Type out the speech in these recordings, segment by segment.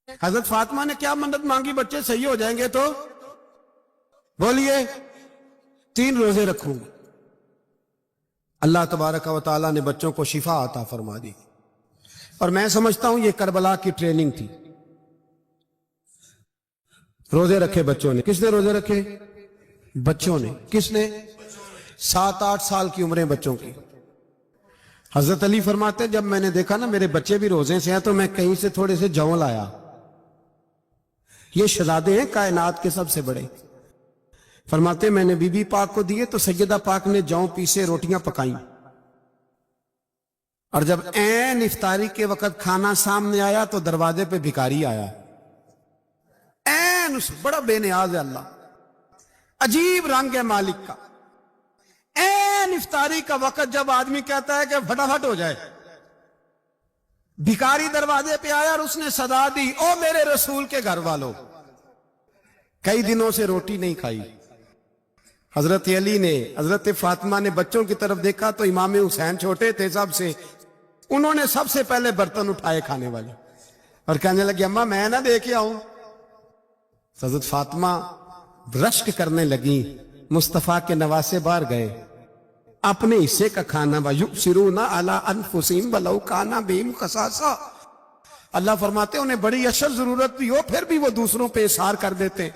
حضرت فاطمہ نے کیا منت مانگی؟ بچے صحیح ہو جائیں گے تو بولیے 3 روزے رکھوں گا۔ اللہ تبارک و تعالیٰ نے بچوں کو شفا عطا فرما دی، اور میں سمجھتا ہوں یہ کربلا کی ٹریننگ تھی۔ روزے رکھے بچوں نے۔ کس نے روزے رکھے؟ بچوں نے۔ کس نے؟ 7-8 سال کی عمریں بچوں کی۔ حضرت علی فرماتے جب میں نے دیکھا نا میرے بچے بھی روزے سے ہیں تو میں کہیں سے تھوڑے سے جوں لایا۔ یہ شہزادے ہیں کائنات کے سب سے بڑے۔ فرماتے میں نے بی بی پاک کو دیے تو سیدہ پاک نے جوں پیسے روٹیاں پکائیں، اور جب عین افطاری کے وقت کھانا سامنے آیا تو دروازے پہ بھکاری آیا۔ عین بڑا بے نیاز ہے اللہ، عجیب رنگ ہے مالک کا۔ عین افطاری کا وقت جب آدمی کہتا ہے کہ فٹافٹ ہو جائے، بھکاری دروازے پہ آیا اور اس نے صدا دی، او میرے رسول کے گھر والوں، کئی دنوں سے روٹی نہیں کھائی۔ حضرت علی نے، حضرت فاطمہ نے بچوں کی طرف دیکھا تو امام حسین چھوٹے تھے سب سے، انہوں نے سب سے پہلے برتن اٹھائے کھانے والے، اور کہنے لگی اماں میں نہ دے کے آؤں۔ حضرت فاطمہ رشک کرنے لگی، مصطفیٰ کے نواسے باہر گئے، اپنے حصے کا کھانا وَيُؤْثِرُونَ عَلَىٰ أَنفُسِهِمْ وَلَوْ كَانَ بِهِمْ خَصَاصَةٌ۔ اللہ فرماتے انہیں بڑی اشد ضرورت بھی ہو پھر بھی وہ دوسروں پہ اثار کر دیتے۔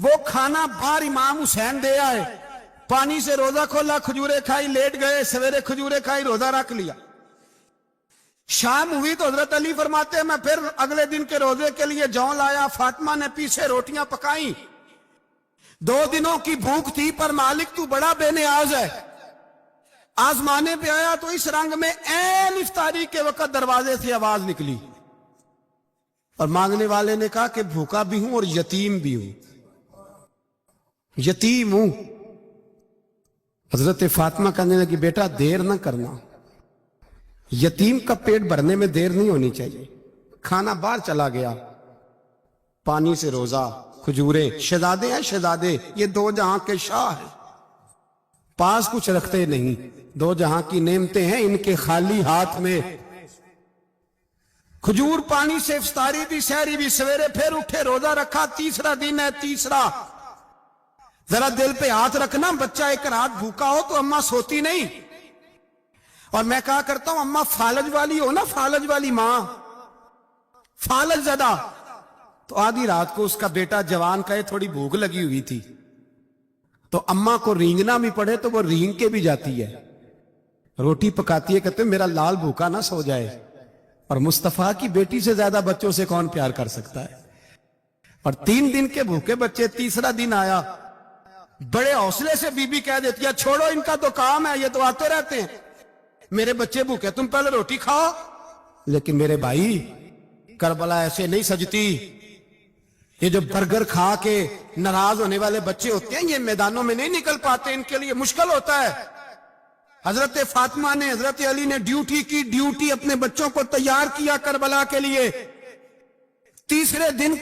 وہ کھانا باہر امام حسین دے آئے، پانی سے روزہ کھولا، کھجورے کھائی، لیٹ گئے، سویرے کھجورے کھائی، روزہ رکھ لیا۔ شام ہوئی تو حضرت علی فرماتے ہیں میں پھر اگلے دن کے روزے کے لیے جوں لایا، فاطمہ نے پیچھے روٹیاں پکائیں۔ 2 دنوں کی بھوک تھی پر مالک تو بڑا بے نیاز ہے، آزمانے پہ آیا تو اس رنگ میں عین افطاری کے وقت دروازے سے آواز نکلی، اور مانگنے والے نے کہا کہ بھوکا بھی ہوں اور یتیم بھی ہوں، یتیم ہوں۔ حضرت فاطمہ کہنے لگی بیٹا دیر نہ کرنا، یتیم کا پیٹ بھرنے میں دیر نہیں ہونی چاہیے۔ کھانا باہر چلا گیا، پانی سے روزہ، کھجورے، شہزادے ہیں شہزادے، یہ 2 جہاں کے شاہ ہیں، پاس کچھ رکھتے نہیں، 2 جہاں کی نعمتیں ہیں ان کے خالی ہاتھ میں۔ کھجور پانی سے افطاری بھی، سحری بھی، سویرے پھر اٹھے، روزہ رکھا، تیسرا دن ہے، تیسرا۔ ذرا دل پہ ہاتھ رکھنا، بچہ ایک رات بھوکا ہو تو اماں سوتی نہیں، اور میں کہا کرتا ہوں اماں فالج والی ہو نا، فالج والی ماں، فالج زدہ، تو آدھی رات کو اس کا بیٹا جوان کہے تھوڑی بھوک لگی ہوئی تھی تو اماں کو رینگنا بھی پڑے تو وہ رینگ کے بھی جاتی ہے، روٹی پکاتی ہے، کہتے ہیں میرا لال بھوکا نہ سو جائے۔ اور مصطفیٰ کی بیٹی سے زیادہ بچوں سے کون پیار کر سکتا ہے؟ اور 3 دن کے بھوکے بچے، تیسرا دن آیا، بڑے حوصلے سے بی بی کہہ دیتی ہے چھوڑو ان کا تو کام ہے، یہ تو آتے رہتے ہیں، میرے بچے بھوکے تم پہلے روٹی کھاؤ۔ لیکن میرے بھائی کربلا ایسے نہیں سجتی، یہ جو برگر کھا کے ناراض ہونے والے بچے ہوتے ہیں یہ میدانوں میں نہیں نکل پاتے، ان کے لیے مشکل ہوتا ہے۔ حضرت فاطمہ نے، حضرت علی نے ڈیوٹی کی، ڈیوٹی اپنے بچوں کو تیار کیا کربلا کے لیے۔ تیسرے دن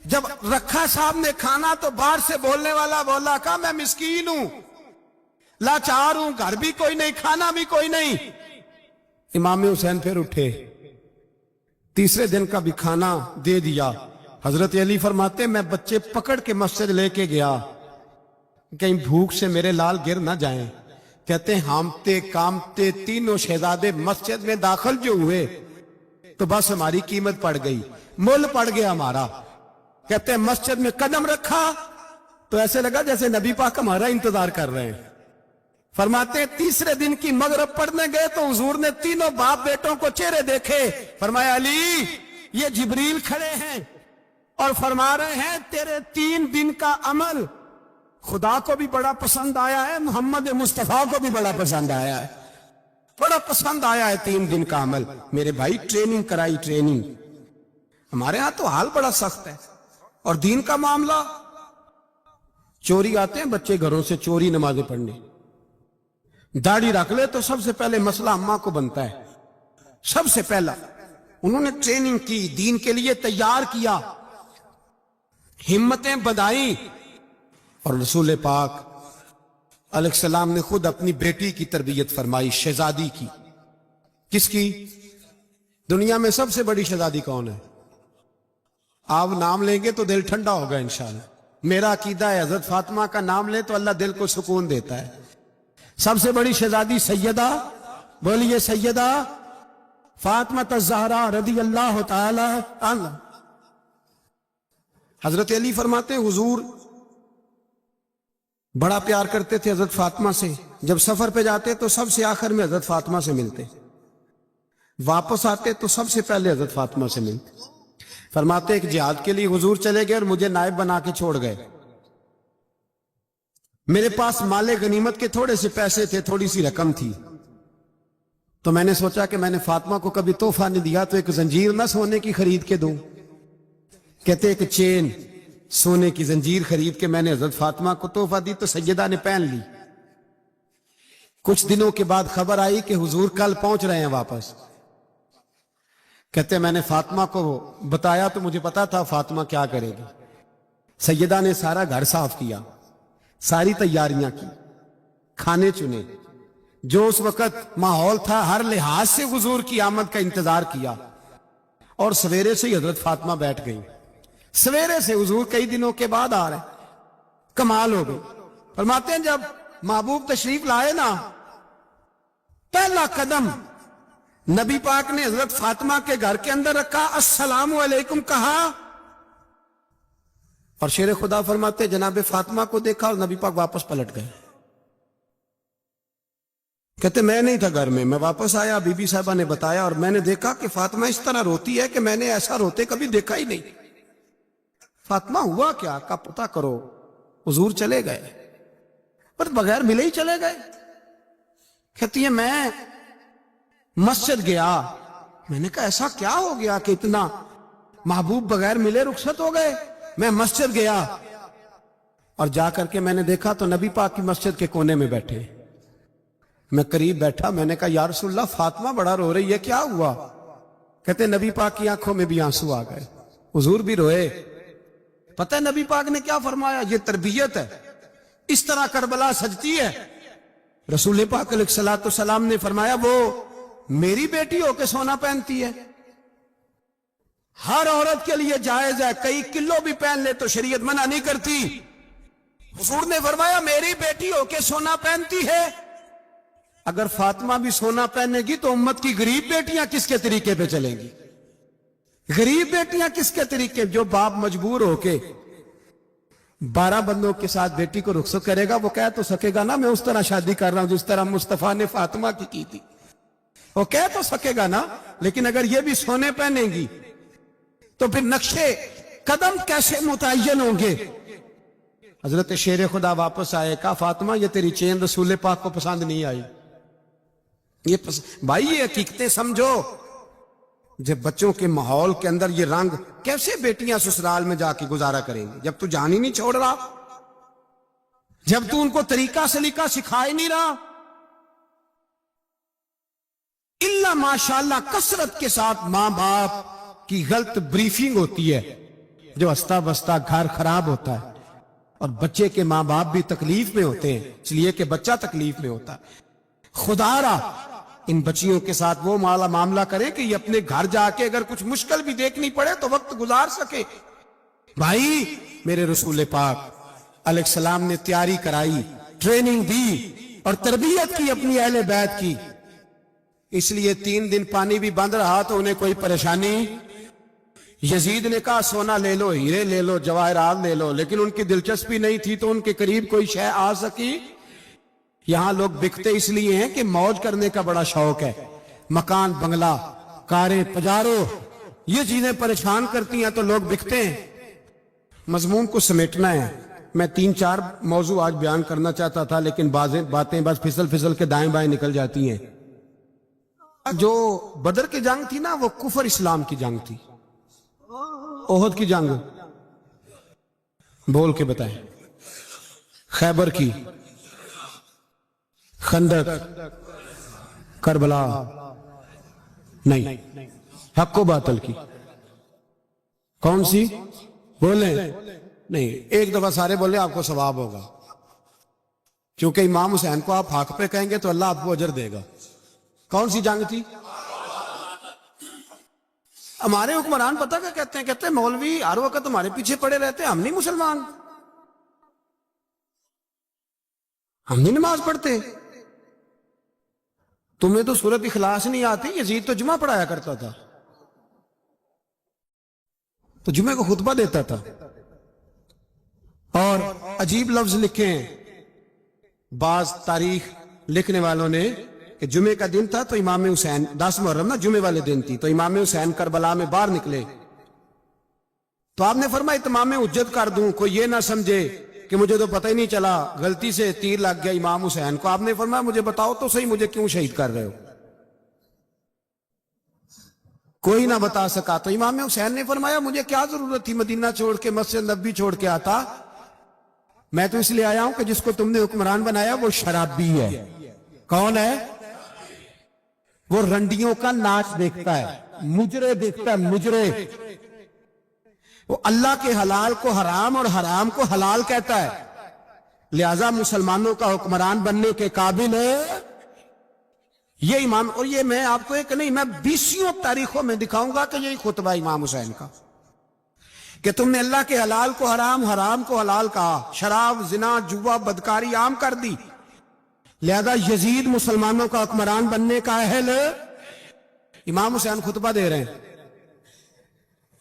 جب رکھا صاحب نے کھانا تو باہر سے بولنے والا بولا کہا میں مسکین ہوں، لاچار ہوں، گھر بھی کوئی نہیں، کھانا بھی کوئی نہیں۔ امام حسین پھر اٹھے، تیسرے دن کا بھی کھانا دے دیا۔ حضرت علی فرماتے میں بچے پکڑ کے مسجد لے کے گیا، کہیں بھوک سے میرے لال گر نہ جائیں۔ کہتے ہیں ہامتے کامتے تینوں شہزادے مسجد میں داخل جو ہوئے تو بس ہماری قیمت پڑ گئی، مول پڑ گیا ہمارا۔ کہتے ہیں مسجد میں قدم رکھا تو ایسے لگا جیسے نبی پاک ہمارا انتظار کر رہے ہیں۔ فرماتے ہیں تیسرے دن کی مغرب پڑھنے گئے تو حضور نے تینوں باپ بیٹوں کو چہرے دیکھے، فرمایا علی یہ جبریل کھڑے ہیں اور فرما رہے ہیں تیرے 3 دن کا عمل خدا کو بھی بڑا پسند آیا ہے، محمد مصطفیٰ کو بھی بڑا پسند آیا ہے، بڑا پسند آیا ہے 3 دن کا عمل۔ میرے بھائی ٹریننگ کرائی، ٹریننگ۔ ہمارے ہاں تو حال بڑا سخت ہے، اور دین کا معاملہ، چوری آتے ہیں بچے گھروں سے چوری نمازیں پڑھنے، داڑھی رکھ لے تو سب سے پہلے مسئلہ اماں کو بنتا ہے، سب سے پہلا۔ انہوں نے ٹریننگ کی، دین کے لیے تیار کیا، ہمتیں بدائیں، اور رسول پاک علیہ السلام نے خود اپنی بیٹی کی تربیت فرمائی، شہزادی کی۔ کس کی؟ دنیا میں سب سے بڑی شہزادی کون ہے؟ آپ نام لیں گے تو دل ٹھنڈا ہوگا انشاءاللہ. میرا عقیدہ ہے حضرت فاطمہ کا نام لے تو اللہ دل کو سکون دیتا ہے. سب سے بڑی شہزادی سیدہ، بولیے سیدہ فاطمہ الزہرا رضی اللہ تعالی عنہ. حضرت علی فرماتے ہیں حضور بڑا پیار کرتے تھے حضرت فاطمہ سے. جب سفر پہ جاتے تو سب سے آخر میں حضرت فاطمہ سے ملتے، واپس آتے تو سب سے پہلے حضرت فاطمہ سے ملتے. فرماتے ایک جہاد کے لیے حضور چلے گئے اور مجھے نائب بنا کے چھوڑ گئے. میرے پاس مال غنیمت کے تھوڑے سے پیسے تھے، تھوڑی سی رقم تھی، تو میں نے سوچا کہ میں نے فاطمہ کو کبھی تحفہ نہیں دیا تو ایک زنجیر نہ سونے کی خرید کے دوں. کہتے ایک چین سونے کی زنجیر خرید کے میں نے حضرت فاطمہ کو تحفہ دی تو سیدہ نے پہن لی. کچھ دنوں کے بعد خبر آئی کہ حضور کل پہنچ رہے ہیں واپس. کہتے میں نے فاطمہ کو بتایا تو مجھے پتا تھا فاطمہ کیا کرے گی. سیدہ نے سارا گھر صاف کیا، ساری تیاریاں کی، کھانے چنے، جو اس وقت ماحول تھا ہر لحاظ سے حضور کی آمد کا انتظار کیا. اور سویرے سے ہی حضرت فاطمہ بیٹھ گئی. سویرے سے حضور کئی دنوں کے بعد آ رہے ہیں. کمال ہو گئی. فرماتے ہیں جب محبوب تشریف لائے نا، پہلا قدم نبی پاک نے حضرت فاطمہ کے گھر کے اندر رکھا، السلام علیکم کہا، اور شیر خدا فرماتے جناب فاطمہ کو دیکھا اور نبی پاک واپس پلٹ گئے. کہتے میں نہیں تھا گھر میں واپس آیا، بی بی صاحبہ نے بتایا اور میں نے دیکھا کہ فاطمہ اس طرح روتی ہے کہ میں نے ایسا روتے کبھی دیکھا ہی نہیں. فاطمہ ہوا کیا کا پتہ کرو. حضور چلے گئے پر بغیر ملے ہی چلے گئے. کہتی ہے میں مسجد گیا، میں نے کہا ایسا کیا ہو گیا کہ اتنا محبوب بغیر ملے رخصت ہو گئے. میں مسجد گیا اور جا کر کے میں نے دیکھا تو نبی پاک کی مسجد کے کونے میں بیٹھے. میں قریب بیٹھا، میں نے کہا یا رسول اللہ فاطمہ بڑا رو رہی ہے، کیا ہوا؟ کہتے نبی پاک کی آنکھوں میں بھی آنسو آ گئے، حضور بھی روئے. پتہ ہے نبی پاک نے کیا فرمایا؟ یہ تربیت ہے، اس طرح کربلا سجتی ہے. رسول پاک علیہ الصلوۃ والسلام نے فرمایا وہ میری بیٹی ہو کے سونا پہنتی ہے. ہر عورت کے لیے جائز ہے، کئی کلو بھی پہن لے تو شریعت منع نہیں کرتی. حضور نے فرمایا میری بیٹی ہو کے سونا پہنتی ہے. اگر فاطمہ بھی سونا پہنے گی تو امت کی غریب بیٹیاں کس کے طریقے پہ چلیں گی؟ غریب بیٹیاں کس کے طریقے؟ جو باپ مجبور ہو کے 12 بندوں کے ساتھ بیٹی کو رخصت کرے گا وہ کہہ تو سکے گا نا میں اس طرح شادی کر رہا ہوں جس طرح مصطفیٰ نے فاطمہ کی تھی. وہ کہہ تو سکے گا نا. لیکن اگر یہ بھی سونے پہنے گی تو پھر نقشے قدم کیسے متعین ہوں گے؟ حضرت شیر خدا واپس آئے، کہا فاطمہ یہ تیری چین رسول پاک کو پسند نہیں آئی. بھائی یہ حقیقتیں سمجھو. جب بچوں کے ماحول کے اندر یہ رنگ، کیسے بیٹیاں سسرال میں جا کے گزارا کریں گی جب تو جان ہی نہیں چھوڑ رہا، جب تو ان کو طریقہ سلیقہ سکھا ہی نہیں رہا. اللہ ماشاءاللہ کثرت کے ساتھ ماں باپ کی غلط بریفنگ ہوتی ہے جو ہستا بستا گھر خراب ہوتا ہے، اور بچے کے ماں باپ بھی تکلیف میں ہوتے ہیں اس لیے کہ بچہ تکلیف میں ہوتا ہے. خدا را ان بچیوں کے ساتھ وہ معاملہ کرے کہ یہ اپنے گھر جا کے اگر کچھ مشکل بھی دیکھنی پڑے تو وقت گزار سکے. بھائی میرے رسول پاک علیہ السلام نے تیاری کرائی، ٹریننگ دی اور تربیت کی اپنی اہل بیت کی. اس لیے 3 دن پانی بھی بند رہا تو انہیں کوئی پریشانی. یزید نے کہا سونا لے لو، ہیرے لے لو، جواہرات لے لو، لیکن ان کی دلچسپی نہیں تھی تو ان کے قریب کوئی شے آ سکی. یہاں لوگ بکتے اس لیے ہیں کہ موج کرنے کا بڑا شوق ہے. مکان بنگلہ کاریں پجاروں یہ چیزیں پریشان کرتی ہیں تو لوگ بکتے ہیں. مضمون کو سمیٹنا ہے. میں 3-4 موضوع آج بیان کرنا چاہتا تھا لیکن باتیں بس پھسل کے دائیں بائیں نکل جاتی ہیں. جو بدر کی جنگ تھی نا وہ کفر اسلام کی جنگ تھی. احد کی جنگ بول کے بتائیں. خیبر کی، خندق، کربلا نہیں، حق و باطل کی. کون سی بولیں؟ نہیں، ایک دفعہ سارے بولے آپ کو ثواب ہوگا کیونکہ امام حسین کو آپ حق پہ کہیں گے تو اللہ آپ کو اجر دے گا. کون سی جنگ تھی؟ ہمارے حکمران پتہ کیا کہتے ہیں؟ کہتے ہیں مولوی ہر وقت تمہارے پیچھے پڑے رہتے ہیں، ہم نہیں مسلمان، ہم نہیں نماز پڑھتے، تمہیں تو سورۃ اخلاص نہیں آتی، یزید تو جمعہ پڑھایا کرتا تھا، تو جمعے کو خطبہ دیتا تھا۔ اور عجیب لفظ لکھے ہیں بعض تاریخ لکھنے والوں نے کہ جمعے کا دن تھا تو امام حسین 10 محرم نا جمعے والے دن تھی، تو امام حسین کربلا میں باہر نکلے تو آپ نے فرمایا اتمام حجت کر دوں، کوئی یہ نہ سمجھے کہ مجھے تو پتہ ہی نہیں چلا، غلطی سے تیر لگ گیا امام حسین کو۔ آپ نے فرمایا مجھے بتاؤ تو صحیح مجھے کیوں شہید کر رہے ہو؟ کوئی نہ بتا سکا، تو امام حسین نے فرمایا مجھے کیا ضرورت تھی مدینہ چھوڑ کے مسجد نبوی چھوڑ کے آتا، میں تو اس لیے آیا ہوں کہ جس کو تم نے حکمران بنایا وہ شرابی ہے۔ کون ہے؟ وہ رنڈیوں کا ناچ دیکھتا ہے، مجرے دیکھتا ہے، مجرے، وہ اللہ کے حلال کو حرام اور حرام کو حلال کہتا ہے، لہذا مسلمانوں کا حکمران بننے کے قابل ہے یہ امام۔ اور یہ میں آپ کو ایک نہیں، میں 20 تاریخوں میں دکھاؤں گا کہ یہی خطبہ امام حسین کا، کہ تم نے اللہ کے حلال کو حرام، حرام کو حلال کہا، شراب، زنا، جوا، بدکاری عام کر دی، لہذا یزید مسلمانوں کا حکمران بننے کا اہل ہے۔ امام حسین خطبہ دے رہے ہیں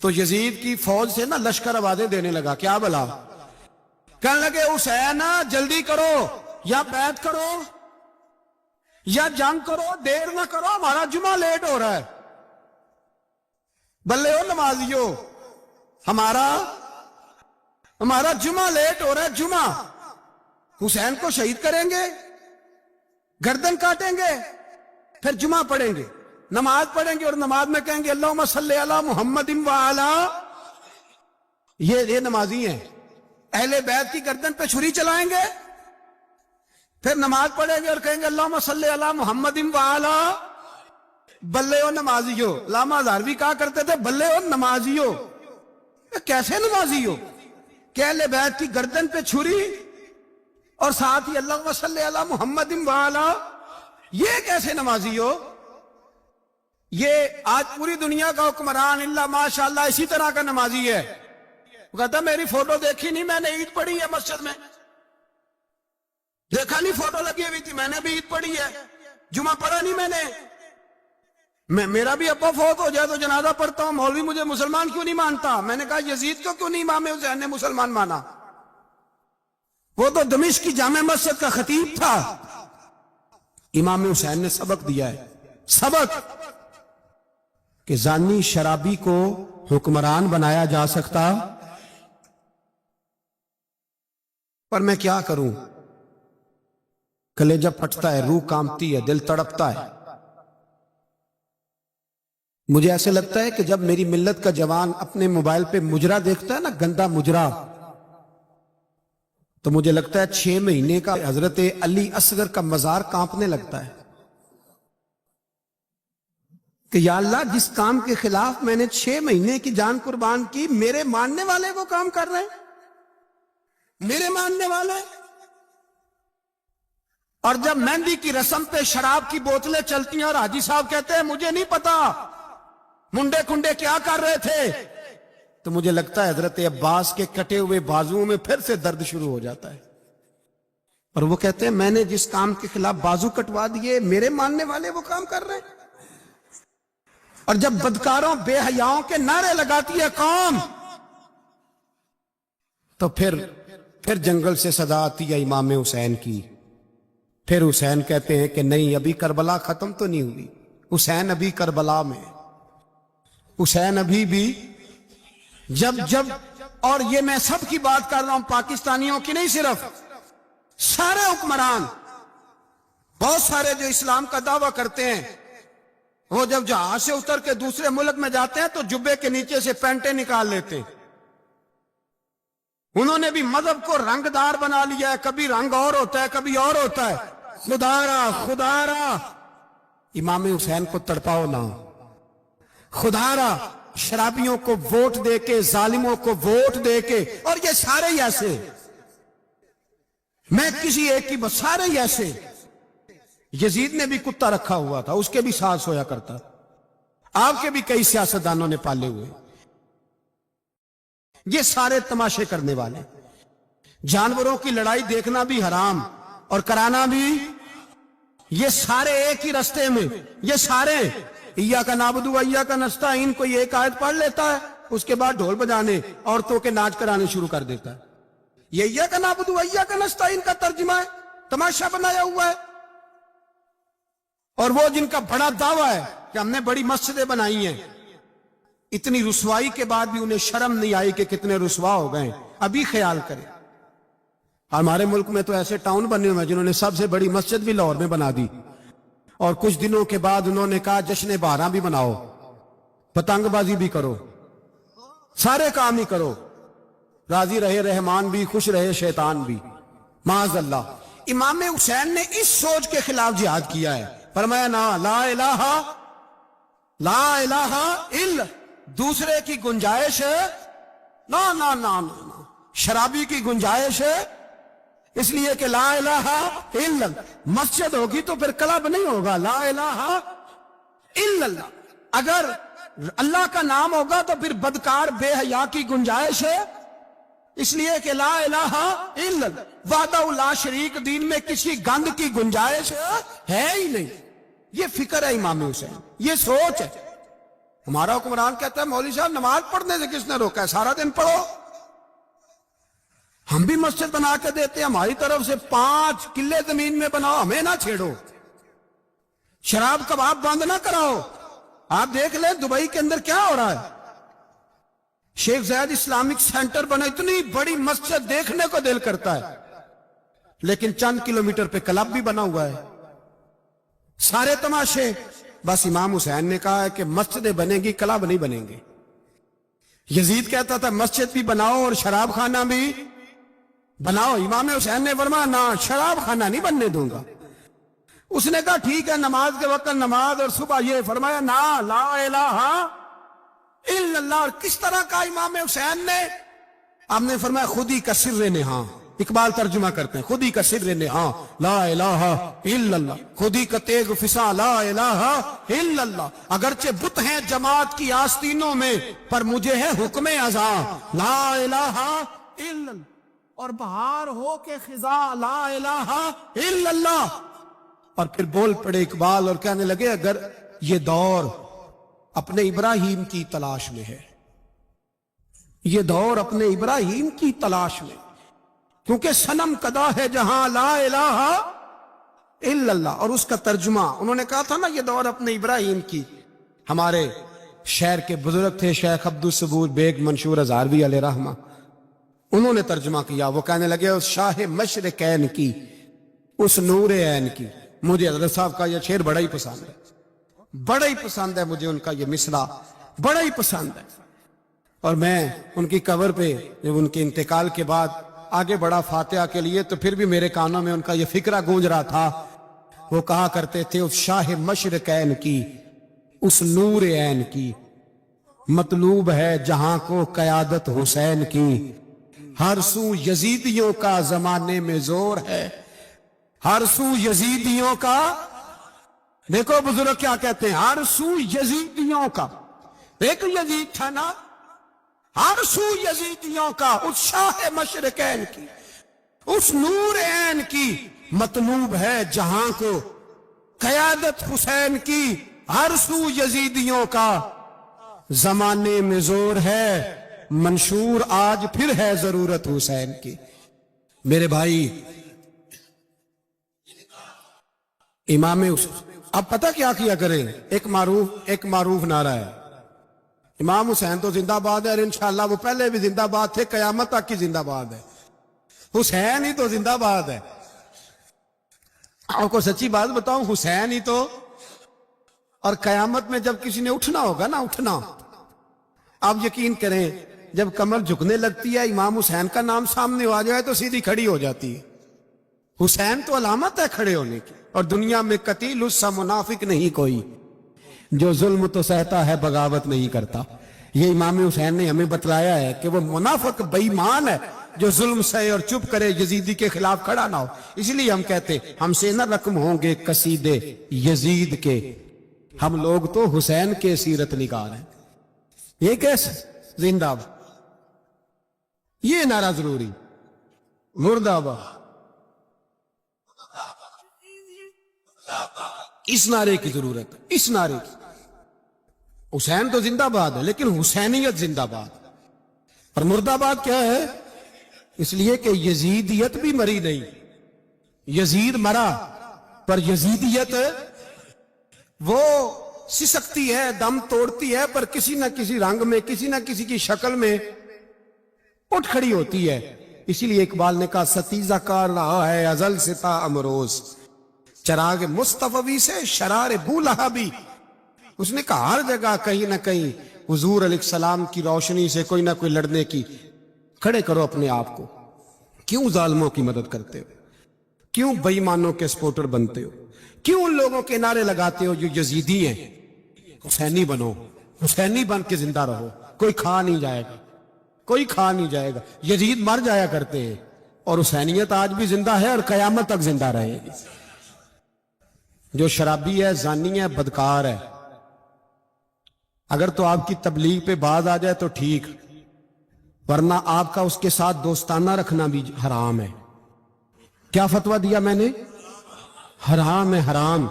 تو یزید کی فوج سے نا لشکر آوازیں دینے لگا، کیا بلا؟ کہنے لگے حسین جلدی کرو، یا بیعت کرو یا جنگ کرو، دیر نہ کرو، ہمارا جمعہ لیٹ ہو رہا ہے۔ بلے ہو نمازیو، ہمارا جمعہ لیٹ ہو رہا ہے، جمعہ حسین کو شہید کریں گے، گردن کاٹیں گے، پھر جمعہ پڑھیں گے، نماز پڑھیں گے اور نماز میں کہیں گے اللہم صلی علی محمد وعلی، یہ نمازی ہیں، اہل بیت کی گردن پہ چھری چلائیں گے، پھر نماز پڑھیں گے اور کہیں گے اللہم صلی علی محمد وعلی، بلے ہو نمازیو۔ علامہ ہزاروی کہا کرتے تھے بلے ہو نمازیو، کیسے نمازی ہو کہ اہل بیت کی گردن پہ چھری اور ساتھ ہی اللہم صلی علی محمد وعلی، یہ کیسے نمازی ہو؟ یہ آج پوری دنیا کا حکمران اللہ ماشاءاللہ اسی طرح کا نمازی ہے۔ وہ کہتا میری فوٹو دیکھی نہیں، میں نے عید پڑھی ہے مسجد میں، دیکھا نہیں فوٹو لگی ہوئی تھی، میں نے بھی عید پڑھی ہے، جمعہ پڑھا نہیں میں نے، میرا بھی ابا فوت ہو جائے تو جنازہ پڑھتا ہوں، مولوی مجھے مسلمان کیوں نہیں مانتا؟ میں نے کہا یزید کو کیوں نہیں امام حسین نے مسلمان مانا؟ وہ تو دمشق کی جامع مسجد کا خطیب تھا۔ امام حسین نے سبق دیا ہے، سبق کہ زانی شرابی کو حکمران بنایا جا سکتا، پر میں کیا کروں، کلیجہ پھٹتا ہے، روح کانپتی ہے، دل تڑپتا ہے۔ مجھے ایسے لگتا ہے کہ جب میری ملت کا جوان اپنے موبائل پہ مجرا دیکھتا ہے نا، گندا مجرا، تو مجھے لگتا ہے 6 مہینے کا حضرت علی اصغر کا مزار کانپنے لگتا ہے کہ یا اللہ جس کام کے خلاف میں نے 6 مہینے کی جان قربان کی، میرے ماننے والے وہ کام کر رہے ہیں، میرے ماننے والے۔ اور جب مہندی کی رسم پہ شراب کی بوتلیں چلتی ہیں اور حاجی صاحب کہتے ہیں مجھے نہیں پتا منڈے کنڈے کیا کر رہے تھے، تو مجھے لگتا ہے حضرت عباس کے کٹے ہوئے بازوؤں میں پھر سے درد شروع ہو جاتا ہے، اور وہ کہتے ہیں میں نے جس کام کے خلاف بازو کٹوا دیے، میرے ماننے والے وہ کام کر رہے ہیں۔ اور جب بدکاروں بے حیاؤں کے نعرے لگاتی ہے قوم، تو پھر جنگل سے صدا آتی ہے امام حسین کی، پھر حسین کہتے ہیں کہ نہیں ابھی کربلا ختم تو نہیں ہوئی، حسین ابھی کربلا میں، حسین ابھی بھی جب اور یہ میں سب کی بات کر رہا ہوں، پاکستانیوں کی نہیں، صرف سارے حکمران، بہت سارے جو اسلام کا دعویٰ کرتے ہیں، وہ جب جہاز سے اتر کے دوسرے ملک میں جاتے ہیں تو جبے کے نیچے سے پینٹیں نکال لیتے ہیں۔ انہوں نے بھی مذہب کو رنگ دار بنا لیا ہے، کبھی رنگ اور ہوتا ہے کبھی اور ہوتا ہے۔ خدا را امام حسین کو تڑپاؤ نہ، خدا را شرابیوں کو ووٹ دے کے، ظالموں کو ووٹ دے کے، اور یہ سارے ہی ایسے، میں کسی ایک کی بس، سارے ہی ایسے۔ یزید نے بھی کتا رکھا ہوا تھا، اس کے بھی ساتھ سویا کرتا، آپ کے بھی کئی سیاستدانوں نے پالے ہوئے. یہ سارے تماشے کرنے والے. جانوروں کی لڑائی دیکھنا بھی حرام اور کرانا بھی. یہ سارے ایک ہی رستے میں. یہ سارے ایاک نعبد و ایاک نستعین کوئی ایک آیت پڑھ لیتا ہے, اس کے بعد ڈھول بجانے عورتوں کے ناچ کرانے شروع کر دیتا ہے. یہ ایاک نعبد و ایاک نستعین کا ترجمہ ہے, تماشا بنایا ہوا ہے. اور وہ جن کا بڑا دعویٰ ہے کہ ہم نے بڑی مسجدیں بنائی ہیں, اتنی رسوائی کے بعد بھی انہیں شرم نہیں آئی کہ کتنے رسوا ہو گئے. ابھی خیال کریں, ہمارے ملک میں تو ایسے ٹاؤن بنے ہوئے ہیں جنہوں نے سب سے بڑی مسجد بھی لاہور میں بنا دی, اور کچھ دنوں کے بعد انہوں نے کہا جشن بہاراں بھی بناؤ, پتنگ بازی بھی کرو, سارے کام ہی کرو, راضی رہے رحمان بھی, خوش رہے شیطان بھی. معاذ اللہ. امام حسین نے اس سوچ کے خلاف جہاد کیا ہے. فرمایا نا لا الہ الا, دوسرے کی گنجائش نا نا نا نا, شرابی کی گنجائش ہے, اس لیے کہ لا الہ الا, مسجد ہوگی تو پھر کلب نہیں ہوگا. لا الہ الا اللہ, اگر اللہ کا نام ہوگا تو پھر بدکار بے حیا کی گنجائش ہے, اس لیے کہ لا الہ الا اللہ, وحدہ لا شریک دین میں کسی گند کی گنجائش ہے ہی نہیں. یہ فکر ہے امام حسین, یہ سوچ ہے. ہمارا حکمران کہتا ہے مولوی صاحب نماز پڑھنے سے کس نے روکا ہے, سارا دن پڑھو. ہم بھی مسجد بنا کے دیتے ہیں, ہماری طرف سے 5 کلے زمین میں بناؤ, ہمیں نہ چھیڑو. شراب کباب بند نہ کراؤ. آپ دیکھ لیں دبئی کے اندر کیا ہو رہا ہے. شیخ زید اسلامک سینٹر بنا, اتنی بڑی مسجد دیکھنے کو دل کرتا ہے, لیکن چند کلومیٹر پہ کلب بھی بنا ہوا ہے, سارے تماشے. بس امام حسین نے کہا ہے کہ مسجدیں بنیں گی, کلب نہیں بنیں گے. یزید کہتا تھا مسجد بھی بناؤ اور شراب خانہ بھی بناؤ. امام حسین نے فرمایا نہ, شراب خانہ نہیں بننے دوں گا. اس نے کہا ٹھیک ہے, نماز کے وقت نماز اور صبح یہ. فرمایا نہ, لا الہ الا اللہ. اور کس طرح کا امام حسین نے, آپ نے فرمایا خودی کا سر نہاں. اقبال ترجمہ کرتے ہیں خودی کا سر نہاں لا الہ الا اللہ, خودی کا تیغ فساں لا الہ الا اللہ. اگرچہ بت ہیں جماعت کی آستینوں میں, پر مجھے ہے حکم ازاں لا الہ الا اللہ. اور بہار ہو کے خزاں لا الہ الا اللہ. اور پھر بول پڑے اقبال اور کہنے لگے اگر یہ دور اپنے ابراہیم کی تلاش میں ہے, یہ دور اپنے ابراہیم کی تلاش میں, کیونکہ صنم کدا ہے جہاں لا الہ الا اللہ. اور اس کا ترجمہ انہوں نے کہا تھا نا یہ دور اپنے ابراہیم کی. ہمارے شہر کے بزرگ تھے شیخ عبدالصبور بیگ منشور ہزاروی علیہ رحمہ, انہوں نے ترجمہ کیا. وہ کہنے لگے اس شاہ مشرقین کی, اس نور عین کی. مجھے حضرت صاحب کا یہ شعر بڑا ہی پسند ہے, بڑا ہی پسند ہے مجھے ان کا یہ مصرع, بڑا ہی پسند ہے. اور میں ان کی قبر پہ جب ان کے انتقال کے بعد آگے بڑھا فاتحہ کے لیے, تو پھر بھی میرے کانوں میں ان کا یہ فکرہ گونج رہا تھا. وہ کہا کرتے تھے اس شاہ مشرقین کی, اس نور عین کی, مطلوب ہے جہاں کو قیادت حسین کی. ہر سو یزیدیوں کا زمانے میں زور ہے, ہر سو یزیدیوں کا. دیکھو بزرگ کیا کہتے ہیں, ہر سو یزیدیوں کا. ایک یزید تھا نا, ہر سو یزیدیوں کا, اس شاہ مشرقین کی, اس نور عین کی. مطلوب ہے جہاں کو قیادت حسین کی. ہر سو یزیدیوں کا زمانے میں زور ہے, منشور آج پھر ہے ضرورت حسین کی. میرے بھائی امام حسین, اب پتہ کیا کیا کریں, ایک معروف نعرہ ہے, امام حسین تو زندہ باد ہے, اور انشاءاللہ وہ پہلے بھی زندہ باد تھے, قیامت تک کی زندہ باد ہے. حسین ہی تو زندہ باد ہے. آپ کو سچی بات بتاؤں, حسین ہی تو. اور قیامت میں جب کسی نے اٹھنا ہوگا نا, اٹھنا, آپ یقین کریں جب کمر جھکنے لگتی ہے, امام حسین کا نام سامنے آ جائے تو سیدھی کھڑی ہو جاتی ہے. حسین تو علامت ہے کھڑے ہونے کی. اور دنیا میں قتیل اس سا منافق نہیں کوئی, جو ظلم تو سہتا ہے بغاوت نہیں کرتا. یہ امام حسین نے ہمیں بتلایا ہے کہ وہ منافق بے ایمان ہے جو ظلم سہے اور چپ کرے, یزیدی کے خلاف کھڑا نہ ہو. اس لیے ہم کہتے ہم سے نہ رقم ہوں گے قصیدے یزید کے, ہم لوگ تو حسین کے سیرت نگار ہیں. یہ کیسے زندہ باد, یہ نعرہ ضروری, مرد آباد, اس نعرے کی ضرورت ہے, اس نعرے کی. حسین تو زندہ باد ہے لیکن حسینیت زندہ باد. اور مرد آباد کیا ہے؟ اس لیے کہ یزیدیت بھی مری نہیں. یزید مرا پر یزیدیت وہ سسکتی ہے, دم توڑتی ہے, پر کسی نہ کسی رنگ میں, کسی نہ کسی کی شکل میں اٹھ کھڑی ہوتی ہے. اسی لیے اقبال نے کہا ستیزہ کار رہا ہے ازل سے تا امروز, چراغ مصطفی سے شرار بولہبی. اس نے کہا ہر جگہ کہیں نہ کہیں حضور علیہ السلام کی روشنی سے کوئی نہ کوئی لڑنے کی. کھڑے کرو اپنے آپ کو. کیوں ظالموں کی مدد کرتے ہو؟ کیوں بے ایمانوں کے سپورٹر بنتے ہو؟ کیوں ان لوگوں کے نعرے لگاتے ہو جو یزیدی ہیں؟ حسینی بنو, حسینی بن کے زندہ رہو. کوئی کھا نہیں جائے گا, کوئی کھا نہیں جائے گا. یزید مر جایا کرتے ہیں اور حسینیت آج بھی زندہ ہے اور قیامت تک زندہ رہے گی. جو شرابی ہے, زانی ہے, بدکار ہے, اگر تو آپ کی تبلیغ پہ باز آ جائے تو ٹھیک, ورنہ آپ کا اس کے ساتھ دوستانہ رکھنا بھی حرام ہے. کیا فتویٰ دیا میں نے؟ حرام ہے, حرام.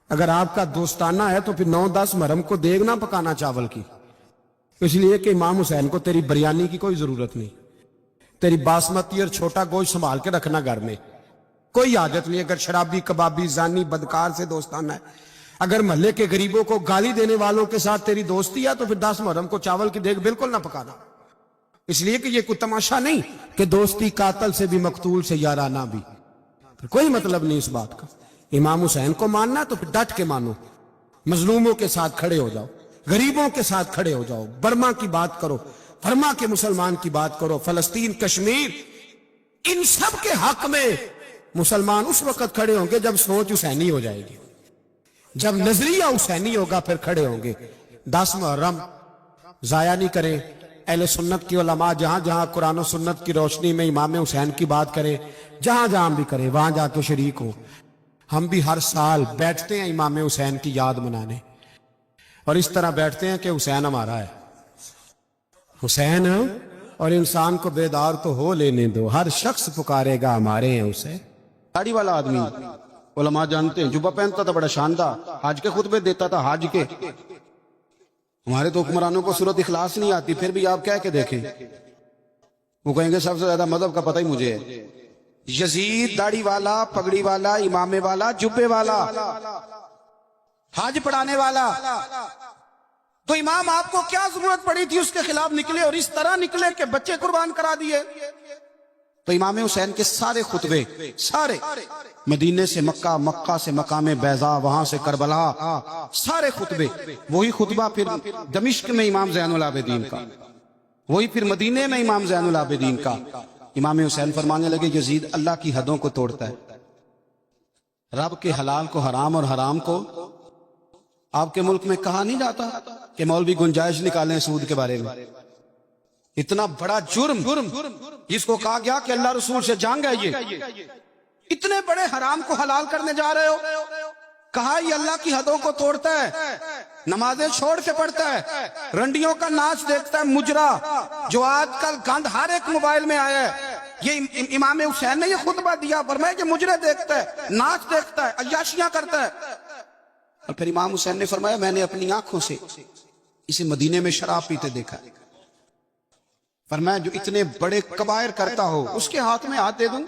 اگر آپ کا دوستانہ ہے تو پھر 9-10 محرم کو دیگ نہ پکانا چاول کی, اس لیے کہ امام حسین کو تیری بریانی کی کوئی ضرورت نہیں. تیری باسمتی اور چھوٹا گوشت سنبھال کے رکھنا گھر میں, کوئی حاجت نہیں. اگر شرابی, کبابی, زانی, بدکار سے دوستانہ ہے, اگر محلے کے غریبوں کو گالی دینے والوں کے ساتھ تیری دوستی ہے تو پھر 10 محرم کو چاول کی دیگ بالکل نہ پکانا. اس لیے کہ یہ کوئی تماشا نہیں کہ دوستی قاتل سے بھی مقتول سے یارانہ بھی. کوئی مطلب نہیں اس بات کا. امام حسین کو ماننا تو پھر ڈٹ کے مانو. مظلوموں کے ساتھ کھڑے ہو جاؤ, غریبوں کے ساتھ کھڑے ہو جاؤ. برما کی بات کرو, برما کے مسلمان کی بات کرو, فلسطین, کشمیر, ان سب کے حق میں مسلمان اس وقت کھڑے ہوں گے جب سوچ حسینی ہو جائے گی, جب نظریہ حسینی ہوگا پھر کھڑے ہوں گے. 10 محرم ضائع نہیں کریں. اہل سنت کی علماء جہاں جہاں قرآن و سنت کی روشنی میں امام حسین کی بات کریں, جہاں جہاں بھی کریں, وہاں جا کے شریک ہوں. ہم بھی ہر سال بیٹھتے ہیں امام حسین کی یاد منانے, اور اس طرح بیٹھتے ہیں کہ حسین ہمارا ہے. حسین اور انسان کو بیدار تو ہو لینے دو, ہر شخص پکارے گا ہمارے ہیں اسے. داڑھی والا آدمی علماء جانتے ہیں, جبہ پہنتا تھا بڑا شاندار, حج کے خطبے دیتا تھا, حج کے. ہمارے تو حکمرانوں کو سورت اخلاص نہیں آتی, پھر بھی آپ کہہ کے دیکھیں, وہ کہیں گے سب سے زیادہ مذہب کا پتہ ہی مجھے ہے. یزید داڑھی والا, پگڑی والا, امامے والا, جبے والا, حج پڑھانے والا, تو امام آپ کو کیا ضرورت پڑی تھی اس کے خلاف نکلے, اور اس طرح نکلے کہ بچے قربان کرا دیے. تو امام حسین کے سارے خطبے, سارے, مدینے سے مکہ, مکہ سے مقام بیضا, وہاں سے کربلا, سارے خطبے, وہی خطبہ پھر دمشق میں امام زین العابدین کا, وہی پھر مدینے میں امام زین العابدین کا. امام حسین فرمانے لگے یزید اللہ کی حدوں کو توڑتا ہے, رب کے حلال کو حرام اور حرام کو. آپ کے ملک میں کہا نہیں جاتا کہ مولوی گنجائش نکالیں سود کے بارے میں. اتنا بڑا جرم جس کو کہا گیا کہ اللہ رسول سے جنگ ہے, یہ اتنے بڑے حرام کو حلال کرنے جا رہے ہو. کہا یہ اللہ کی حدوں کو توڑتا ہے, نمازیں چھوڑ کے پڑھتا ہے, رنڈیوں کا ناچ دیکھتا ہے, مجرا جو آج کل گند ہر ایک موبائل میں آیا ہے. یہ امام حسین نے یہ خطبہ دیا, فرمایا کہ مجرے دیکھتا ہے, ناچ دیکھتا ہے, عیاشیاں کرتا ہے. اور پھر امام حسین نے فرمایا میں نے اپنی آنکھوں سے اسے مدینے میں شراب پیتے دیکھا. فرمایا جو اتنے بڑے کبائر کرتا ہو اس کے ہاتھ میں ہاتھ دے دوں.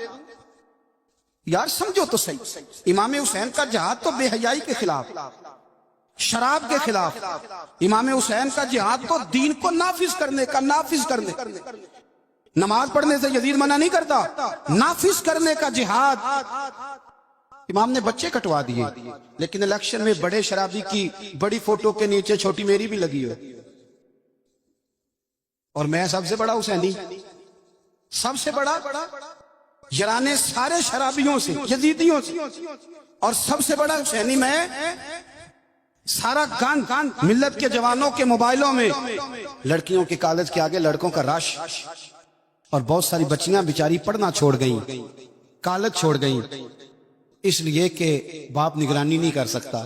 یار سمجھو تو صحیح, امام حسین کا جہاد تو بے حیائی کے خلاف, شراب کے خلاف. امام حسین کا جہاد تو دین کو نافذ کرنے کا, نافذ کرنے. نماز پڑھنے سے یزید منع نہیں کرتا, نافذ کرنے کا جہاد. امام نے بچے کٹوا دیے, لیکن الیکشن میں بڑے شرابی کی بڑی فوٹو کے نیچے چھوٹی میری بھی لگی ہو, اور میں سب سے بڑا حسینی, سب سے بڑا, یرانے سارے شرابیوں سے, یزیدیوں سے, اور سب سے بڑا حسینی میں. سارا گان ملت کے جوانوں کے موبائلوں میں, لڑکیوں کے کالج کے آگے لڑکوں کا رش, اور بہت ساری بچیاں بیچاری پڑھنا چھوڑ گئیں, کالج چھوڑ گئیں, اس لیے کہ باپ نگرانی نہیں کر سکتا.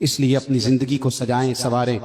اس لیے اپنی زندگی کو سجائیں، سنواریں